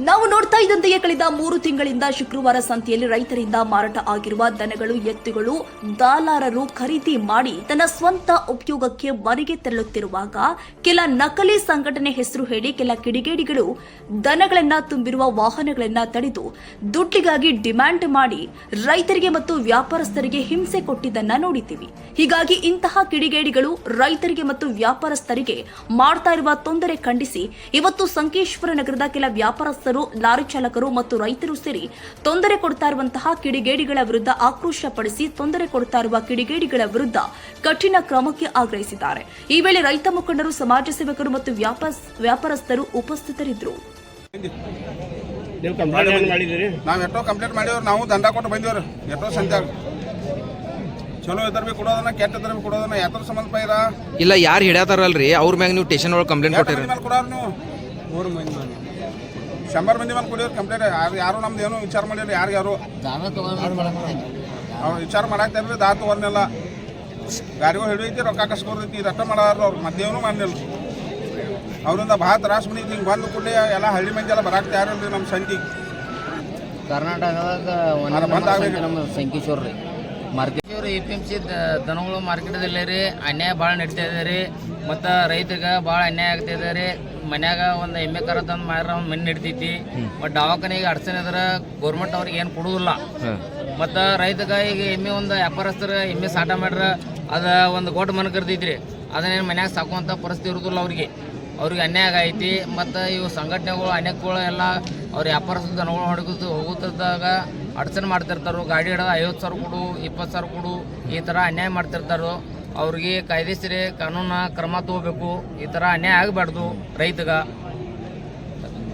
ನಾವು ನೋಡ್ತಾ ಇದ್ದಂತೆಯೇ ಕಳೆದ 3 ತಿಂಗಳಿಂದ ಶುಕ್ರವಾರ ಸಂತೆಯಲ್ಲಿ ರೈತರಿಂದ ಮಾರಾಟ ಆಗಿರುವ ದನಗಳು, ಎತ್ತುಗಳು ದಾಲಾರರು ಖರೀದಿ ಮಾಡಿ ತನ್ನ ಸ್ವಂತ ಉಪಯೋಗಕ್ಕೆ ಮನೆಗೆ ತೆರಳುತ್ತಿರುವಾಗ ಕೆಲ ನಕಲಿ ಸಂಘಟನೆ ಹೆಸರು ಹೇಳಿ ಕೆಲ ಕಿಡಿಗೇಡಿಗಳು ದನಗಳನ್ನ ತುಂಬಿರುವ ವಾಹನಗಳನ್ನ ತಡೆದು ದುಡ್ಡಿಗಾಗಿ ಡಿಮ್ಯಾಂಡ್ ಮಾಡಿ ರೈತರಿಗೆ ಮತ್ತು ವ್ಯಾಪಾರಸ್ಥರಿಗೆ ಹಿಂಸೆ ಕೊಟ್ಟಿದ್ದನ್ನ ನೋಡಿದ್ದೀವಿ. ಹೀಗಾಗಿ ಇಂತಹ ಕಿಡಿಗೇಡಿಗಳು ರೈತರಿಗೆ ಮತ್ತು ವ್ಯಾಪಾರಸ್ಥರಿಗೆ ಮಾಡ್ತಾ ಇರುವ ತೊಂದರೆ ಖಂಡಿಸಿ ಇವತ್ತು ಸಂಕೇಶ್ವರ ನಗರದ ಕೆಲ ವ್ಯಾಪಾರಸ್ಥರು, ಲಾರಿ ಚಾಲಕರು ಮತ್ತು ರೈತರು ಸೇರಿ ತೊಂದರೆ ಕೊಡ್ತಾ ಇರುವಂತಹ ಕಿಡಿಗೇಡಿಗಳ ವಿರುದ್ಧ ಆಕ್ರೋಶಪಡಿಸಿ ತೊಂದರೆ ಕೊಡ್ತಾ ಇರುವ ಕಿಡಿಗೇಡಿಗಳ ವಿರುದ್ಧ ಕಠಿಣ ಕ್ರಮಕ್ಕೆ ಆಗ್ರಹಿಸಿದ್ದಾರೆ. ಈ ವೇಳೆ ರೈತ ಮುಖಂಡರು, ಸಮಾಜ ಸೇವಕರು ಮತ್ತು ವ್ಯಾಪಾರಸ್ಥರು ಉಪಸ್ಥಿತರಿದ್ದರು. ನಾವು ಎಷ್ಟೋ ಕಂಪ್ಲೇಂಟ್ ಮಾಡಿವ್ರು, ನಾವು ದಂಡ ಕೊಟ್ಟು ಬಂದಿವ್ರು. ಎಷ್ಟೋ ಸಂತೆ ಚಲೋ ಇದ್ರ ಬಿ ಕೊಡೋದನ್ನ, ಕೆಟ್ಟ ಇದ್ರ ಬಿ ಕೊಡೋದನ್ನ ಯಾತ್ರ ಸಂಬಂಧ ಪೈರ ಇಲ್ಲ. ಯಾರು ಹಿಡಿಯತಾರಲ್ರಿ ಅವ್ರ ಮ್ಯಾಗ ನೀವು ಸ್ಟೇಷನ್ ಒಳಗೆ ಕಂಪ್ಲೇಂಟ್ ಕೊಟ್ಟಿರಿ? ಕೊಡೋರು ನೀವು 100 ಮಂದಿ ಮೇಲೆ ಕೊಡಿಯೋರು ಕಂಪ್ಲೇಂಟ್. ಯಾರು ನಮ್ದು ಏನು ವಿಚಾರ ಮಾಡಿಲ್ಲ. ಯಾರು ಅವ್ರು ವಿಚಾರ ಮಾಡಾಕ್ತಾರ್ರಿ. ದಾ ತಗೋರ್ನೆಲ್ಲ ಗಾಡಿಗಳು ಹಿಡಿಯೈತಿ, ರೊಕ್ಕ ಕಸ್ಕೊರ್ತೈತಿ, ರೊಕ್ಕ ಮಾಡೋರು ಅವ್ರು ಮತ್ತೇನು ಮಾಡಲಿಲ್ಲ. ಅವರಿಂದ ಭಾಳ ತ್ರಾಸ ಬಂದೈತಿ. ಹಿಂಗೆ ಬಂದು ಕೂಡಲೇ ಎಲ್ಲ ಹಳ್ಳಿ ಮಂದಿ ಎಲ್ಲ ಬರಾಕ್ತಾ ಯಾರಿಲ್ರಿ ನಮ್ಮ ಸಂತಿಗೆ. ಕರ್ನಾಟಕದಾಗ ನಮ್ಮ ಸಂಕೇಶ್ವರ ರೀ ಮಾರ್ಕೆಟ್ APMC ದನಗಳು ಮಾರ್ಕೆಟದಲ್ಲಿ ರೀ ಅನ್ಯಾಯ ಭಾಳ ನಡೀತಾ ಇದೆ ರೀ. ಮತ್ತು ರೈತರಿಗೆ ಭಾಳ ಅನ್ಯಾಯ ಆಗ್ತಾ ಇದೆ ರೀ. ಮನ್ಯಾಗ ಒಂದು ಎಮ್ಮೆ ಕರ ತಂದು ಮಾಡ್ರೆ ಒಂದು ಮನೆ ನಡಿತೈತಿ. ಮತ್ತು ದವಾಖಾನೆಗೆ ಅಡಚಣೆ ಇದ್ರೆ ಗೌರ್ಮೆಂಟ್ ಅವ್ರಿಗೆ ಏನು ಕೊಡೋದಿಲ್ಲ. ಮತ್ತು ರೈತಗೆ ಈಗ ಎಮ್ಮೆ ಒಂದು ವ್ಯಾಪಾರಸ್ಥರು ಎಮ್ಮೆ ಸಾಟ ಮಾಡ್ರೆ ಅದು ಒಂದು ಗೋಟ್ ಮನೆ ಕರ್ದೈತಿ ರೀ. ಅದನ್ನೇನು ಮನ್ಯಾಗ ಸಾಕುವಂಥ ಪರಿಸ್ಥಿತಿ ಇರೋದಿಲ್ಲ ಅವ್ರಿಗೆ ಅನ್ಯಾಯ ಆಗೈತಿ. ಮತ್ತು ಇವು ಸಂಘಟನೆಗಳು ಅನೇಕಗಳು ಎಲ್ಲ ಅವ್ರ ವ್ಯಾಪಾರಸ್ಥರು ದನಗಳು ಹೋಗುತ್ತಿದ್ದಾಗ ಅಡಚಣೆ ಮಾಡ್ತಿರ್ತಾರೋ. ಗಾಡಿ ಹಿಡಿದ 50,000 ಕೊಡು, 20,000 ಕೊಡು, ಈ ಥರ ಅನ್ಯಾಯ ಮಾಡ್ತಿರ್ತಾರೋ. ಅವ್ರಿಗೆ ಕಾಯ್ದೆಸರಿ ಕಾನೂನು ಕ್ರಮ ತಗೋಬೇಕು. ಈ ಥರ ಅನ್ಯಾಯ ಆಗಬಾರ್ದು ರೈತಗ.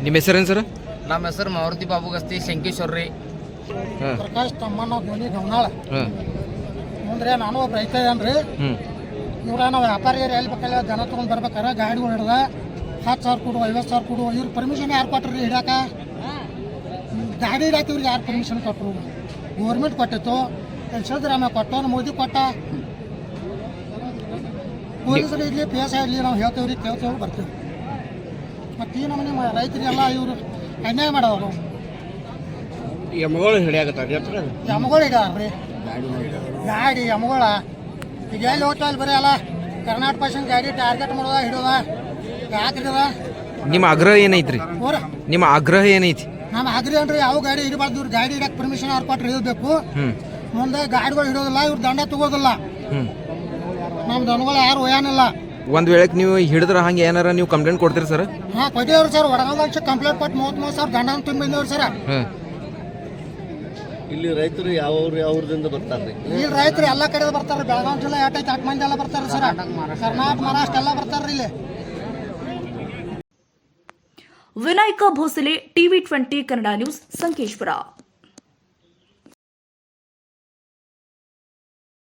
ನಿಮ್ಮ ಹೆಸರೇನು ಸರ್? ನಮ್ಮ ಹೆಸರು ಮಾರುತಿ ಬಾಬು ಗಸ್ತಿ, ಶಂಕೇಶ್ವರ ರೀ. ಪ್ರಕಾಶ್ ತಮ್ಮನ ಧ್ವನಿ ಗಮನಾಳ ಅಂದ್ರೆ ನಾನು ಒಬ್ಬ ರೈತ ಏನ್ರಿ. ಇವ್ರ ನಾವು ವ್ಯಾಪಾರಿಯರು ಎಲ್ಲಿ ಬೇಕಲ್ಲ ಜನ ತೊಗೊಂಡು ಬರ್ಬೇಕಾರೆ ಗಾಡಿಗಳು ಹಿಡ್ದ 10,000 ಕೊಡು, 50,000 ಕೊಡು. ಇವ್ರ ಪರ್ಮಿಷನ್ ಯಾರು ಕೊಟ್ರಿ ಹಿಡಾಕ? ಗಾಡಿ ಹಿಡಾಕ ಇವ್ರಿಗೆ ಯಾರು ಪರ್ಮಿಷನ್ ಕೊಟ್ಟರು? ಗೌರ್ಮೆಂಟ್ ಕೊಟ್ಟಿತ್ತು. ಸಿದ್ದರಾಮಯ್ಯ ಕೊಟ್ಟು, ಮೋದಿ ಕೊಟ್ಟ. ಪೊಲೀಸರು ಇರಲಿ, PSI ಇರಲಿ, ನಾವು ಹೇಳ್ತೇವ್ರಿ, ಕೇಳ್ತೇವೆ, ಬರ್ತೇವೆ. ಮತ್ತು ಈ ನಮ್ಮನೆ ರೈತರಿಗೆಲ್ಲ ಇವರು ಅನ್ಯಾಯ ಮಾಡೋರು. ಎಮ್ಮೆಗಳು ಹಿಡಿಯಾಕತ್ತಾರೆ. ಎಮ್ಮೆಗಳು ಹಿಡಿಯಾರ್ರಿ ಗಾಡಿ ಎಮ್ಮೆಗಳ. ಈಗ ಎಲ್ಲಿ ಹೋಗ್ತಾ ಇಲ್ಲಿ ಬರೀ ಅಲ್ಲ ಕರ್ನಾಟಕ ಪರ್ಸೆಂಟ್ ಗಾಡಿ ಟಾರ್ಗೆಟ್ ಮಾಡೋದ, ಹಿಡೋದ. ಯಾಕೆ ಹಿಡೋದ? ನಿಮ್ಮ ಆಗ್ರಹ ಏನೈತ್ರಿ? ನಿಮ್ಮ ಆಗ್ರಹ ಏನೈತಿ? ನಮ್ಮ ಆಗ್ರಹ ಏನ್ರಿ, ಯಾವ ಗಾಡಿ ಹಿಡಿಬಾರ್ದು. ಇವ್ರು ಗಾಡಿ ಹಿಡಕ್ಕೆ ಪರ್ಮಿಷನ್ ಅವ್ರು ಕೊಟ್ಟರೆ ಹಿಡಬೇಕು. ಮುಂದೆ ಗಾಡಿಗಳು ಹಿಡೋದಿಲ್ಲ, ಇವ್ರು ದಂಡ ತಗೋದಿಲ್ಲ. ನಮ್ಮ ದನಗಳು ಯಾರು ಒಯ್ಯಾನಿಲ್ಲ. ಒಂದ್ ವೇಳೆ ನೀವು ಹಿಡಿದ್ರೆ ಹಂಗೆ ಏನಾರ ನೀವು ಕಂಪ್ಲೇಂಟ್ ಕೊಡ್ತೀರಿ ಸರ್? ಹಾಂ ಕೊಟ್ಟಿವ್ರಿ ಸರ್. ವಡಗಾಲ ಕಂಪ್ಲೇಂಟ್ ಕೊಟ್ಟು 33,000 ದಂಡ ತುಂಬ ಬಂದಿವ್ರಿ ಸರ್. ಇಲ್ಲಿ ರೈತರು ಯಾವ್ರಿಂದ ಬರ್ತಾರೆ? ಇಲ್ಲಿ ರೈತರು ಎಲ್ಲ ಕಡೆ ಬರ್ತಾರೆ. ಬೆಳಗಾವಿ ಜಿಲ್ಲೆ 8 ಮಂದಿ ಎಲ್ಲ ಬರ್ತಾರೆ ಸರ್. ಕರ್ನಾಟಕ, ಮಹಾರಾಷ್ಟ್ರ ಎಲ್ಲ ಬರ್ತಾರೆ ಇಲ್ಲಿ. Vinayaka Bhosale, TV20 Kannada news, Sankeshwar.